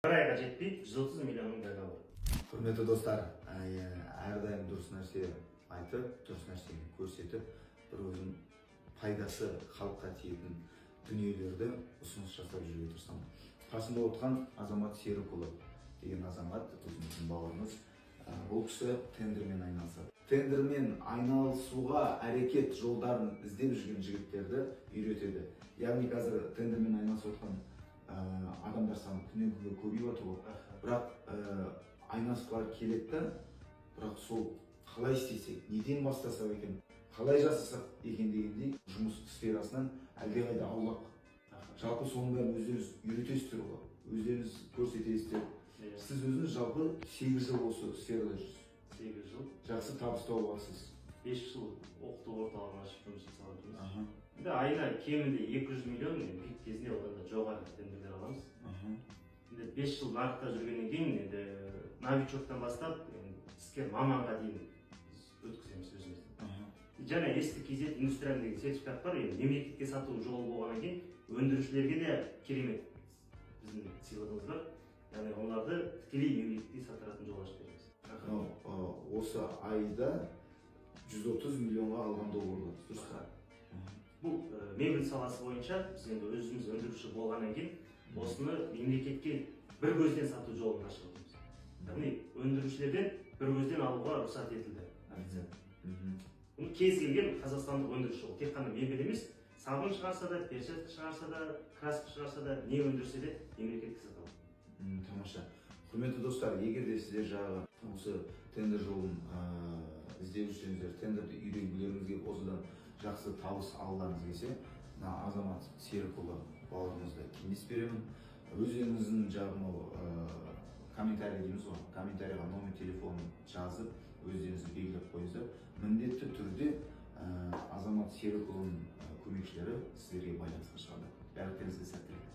Bir ayga жетпейді, 130 миллионның договоры. Құрметті достар, әрдайым дұрыс нәрсе айтып, дұрыс нәрсені көрсетіп, бір өзінің пайдасы халыққа тиетін дүниелерді ұсыныс жасап жүруге тырысамын. Қасымда отырған Азамат Серікұлы деген азамат, өзіміздің бауырымыз. Бұл кісі тендермен айналысады. Тендермен айналысуға әрекет жолдарын іздеп жүрген жігіттерді үйретеді. Яғни қазір тендермен айналысып отқан адамдар саны күннен күнге көбейіп отыр ғой. Бірақ айналысқылар келеді, бірақ сол қалай істесек, неден бастасақ екен, қалай жасасақ екен дегендей жұмыс сферасынан әлдеқайда аулақ. Жалпы соның бәрін өздеріңіз үйретесіздер ғой, өздеріңіз көрсетесіздер. Сіз өзіңіз жалпы 8 жыл осы сферада жүрсіз. 8 жыл. Жақсы табыс тауып алсыз. 5 жыл оқыту орталығын ашып жұмыс жасап жүрміз. Енді айына кемінде 200 миллион, пик кезінде одан да жоғары тендерлер аламыз. Енді 5 жыл нарықта жүргеннен кейін, енді новичоктан бастап, іскер маманға дейін өткіземіз өзімізді. Және СТКЗ индустриалды деген сертификат бар, мемлекетке сату жолы болғаннан кейін өндірушілерге де керемет біздің сыйлығымыз бар. Яғни оларды тікелей мемлекетке сатыратын жол ашып береміз. Осы айда 130 миллионға алған доллар дұрыс па? Бұл мебель саласы бойынша біз енді өзіміз өндіруші болғаннан кейін осыны мемлекетке бір көзден сату жолын ашып отырмыз. Яғни өндірушілерден бір көзден алуға рұқсат етілді. Бұл кез келген қазақстандық өндіруші ол тек қана мебель емес, сабын шығарса да, перчатка шығарса да, краска шығарса да, не өндірсе де мемлекетке сатады. Тамаша. Құрметті достар, егер де сіздер жағы осы тендер жолын іздеп жүрсеңіздер, тендерді үйренгілеріңізге осыдан жақсы табыс алғыңыз келсе, Азамат Серікұлы бауырымызды кеңес беремін. Өздеріңіздің жағын комментарий дейміз ғой, комментарийға номер телефонын жазып, өздеріңізді белгілеп қойыңыздар. Міндетті түрде Азамат Серікұлының көмекшілері сіздерге байланысқа шығады. Барлықтарыңызға сәттілік.